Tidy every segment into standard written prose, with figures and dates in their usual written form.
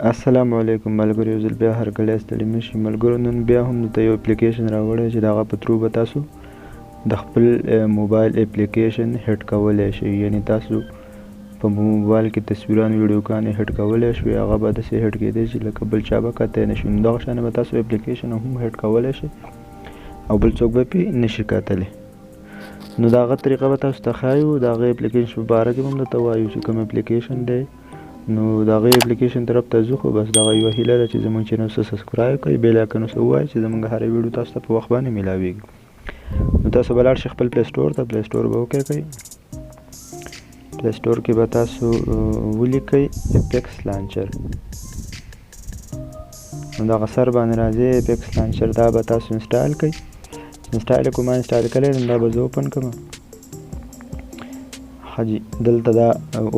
السلام علیکم ملګرو، یو ځل بیا هرکلی ستړي مه شئ ملګرو. نن بیا هم دلته یو اپلیکیشن راوړی چې د هغه په تھرو به تاسو د خپل موبایل اپلیکیشن هیډ کولی شئ. یعنې تاسو په موبایل کې تصویران ویډیوګانې هیډ کولی شئ، هغه به داسې هیډ کیدی چې لکه بل چا به کتی نه شي. نو دغه شانې به تاسو اپلیکیشن هم هیډ کولی شئ او بل څوک به پرې نه شي کتلی. نو د هغه طریقه به تاسو ته ښایو. د هغې اپلیکیشن په باره کې به هم درته وایو چې کوم اپلیکیشن دی. نو د هغې اپلیکیشن طرف ته ځو، خو بس دغه یوه هیله ده چې زموږ چینل څه سبسکرایب کړئ، بیل آیکن ورسره ووایئ چې زموږ هره ویډیو تاسو ته په وخت باندې میلاویږي. نو تاسو به لاړ شئ خپل پلی سټور ته، پلی سټور به وکړئ. پلی سټور کې به تاسو ولیکئ اپیکس لانچر. نو دغه سر باندې راځي اپیکس لانچر، دا به تاسو انسټال کړئ. انسټال یې کوم انسټال کړی دا به زه اوپن کړم. حاجی دلته دا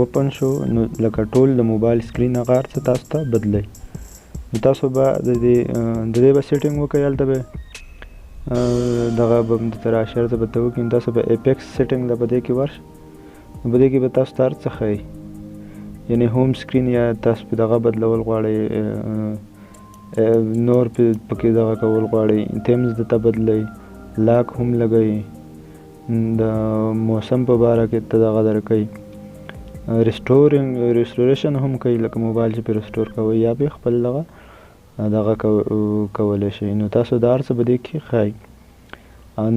اوپن شو. نو لکه ټول د موبایل سکرین هغه هر څه تاسو ته بدلی. نو تاسو به د دې به سیټینګ وکړئ. هلته به دغه به درته راشي، هر څه به ته وکړي. تاسو به اپیکس سیټینګ ده په دې کې ورشئ. نو په دې کې به تاسو ته هر څه ښایي، یعنې هوم سکرین یا تاسو پې دغه بدلول غواړئ، نور پکې دغه کول غواړئ، تیمز درته بدلئ، لاک هم لګئ، د موسم په باره کې ته دغه درکوي، ریسټوریشن هم کوي، لکه موبایل چې پې ریسټور کوئ یا بیا خپل دغه کولی شئ. نو تاسو دا هر څه به دې کې ښایي.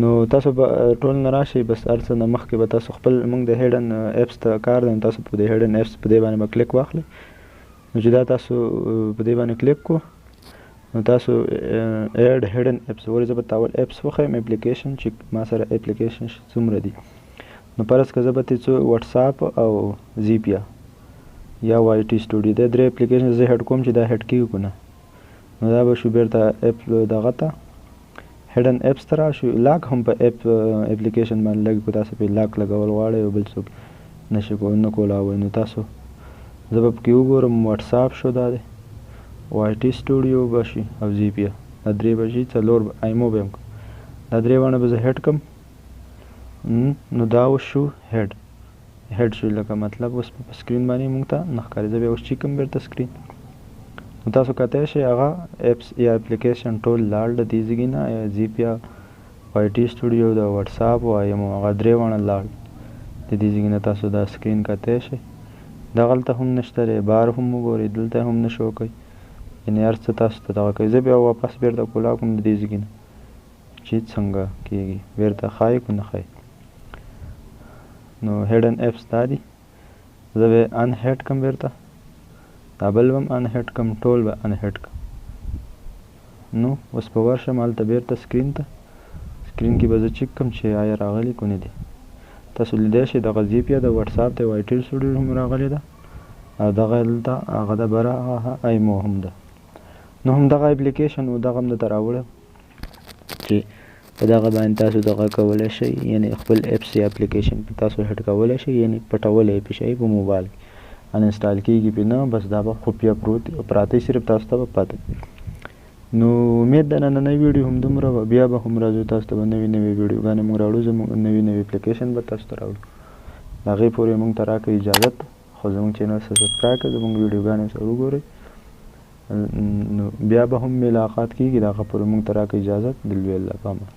نو تاسو به ټول نه راشئ، بس هر څه نه مخکې به تاسو خپل موږ د هیډن ایپس ته کار دی. نو تاسو په دې هیډن ایپس په دې باندې به کلیک واخلئ. نو چې دا تاسو په دې باندې کلیک کړو، نو تاسو ایډ هیډن ایپس ولې زه به تاول ایپس وښیم اپلیکیشن چې ما سره اپلیکیشن څومره دي. نو فرض که زه به ترې څو وټساپ او زیپیا یا واي ټي سټوډیو دا درې اپلیکیشن زه هیډ کوم چې دا هیډ کېږي که نه. نو دا به شو بیرته اپ دغه ته هیډن ایپس ته راشو. لاک هم په اپلیکیشن باندې لګي، که تاسو پرې لاک لګول غواړئ او بل څوک نشي نه کولاوی. نو تاسو زه به پکې وګورم وټساپ شو، دا دی واي ټي سټوډیو به شي او زیپیا، دا درې به شي، څلور ایمو به هم کړم. دا درې واړه به زه هیډ کړم. نو دا اوس شو هیډ شو، لکه مطلب اوس په سکرین باندې موږ ته نه ښکاري. زه بیا اوس چیک کړم بیرته سکرین. نو تاسو کتی شئ هغه ایپس یا اپلیکیشن ټول لاړ د دې ځای نه، یا زیپیا، واي ټي سټوډیو، د وټساپ او ایمو هغه درې واړه لاړ د دې ځای نه. تاسو دا سکرین کتی شئ. دغلته هم نشته دی، بار هم وګورئ، دلته هم نه شو کوئ، یعنې هر څه تاسو ته دغه کوي. زه بیا واپس بیرته کولاو کوم د دې ځای نه چې څنګه کېږي، بیرته ښایي که نه ښایي. نو هیډن ایپس دا دي، زه به یې ان هیډ کړم بیرته، دا بل به هم ان هیډ کړم، ټول به ان هیډ کړم. نو اوس به ورشم هلته بیرته سکرین ته. سکرین کې به زه چیک کړم چې آیا راغلي که نه دي. تاسو لیدی شئ دغه زیپیا د وټساپ د واي ټي سټوډیو هم راغلې ده، او دغه دلته هغه د بره هغه ایمو هم ده. نو هم دغه اپلیکیشن و دغه هم درته راوړم چې په دغه باندې تاسو دغه کولی شئ، یعنې خپل ایپس یا اپلیکیشن په تاسو هیډ کولی شئ، یعنې پټولی یې پې شئ په موبایل کې. ان انسټال کېږي پې نه، بس دا به خفیه پراته صرف تاسو ته به پته. نو امید ده نننۍ ویډیو همدومره وه. بیا به هم راځو تاسو ته به نوې نوې ویډیوګانې موږ راوړو، زموږ نوې نوې اپلیکیشن به تاسو ته راوړو. د هغې پورې موږ ته راکړئ اجازت، خو زموږ چینل سبسکرایب کړئ، زموږ ویډیوګانې ورسره وګورئ. نو بیا به هم ملاقات کېږي. د هغه پورې موږ ته راکړئ اجازت. د لوی الله په امان.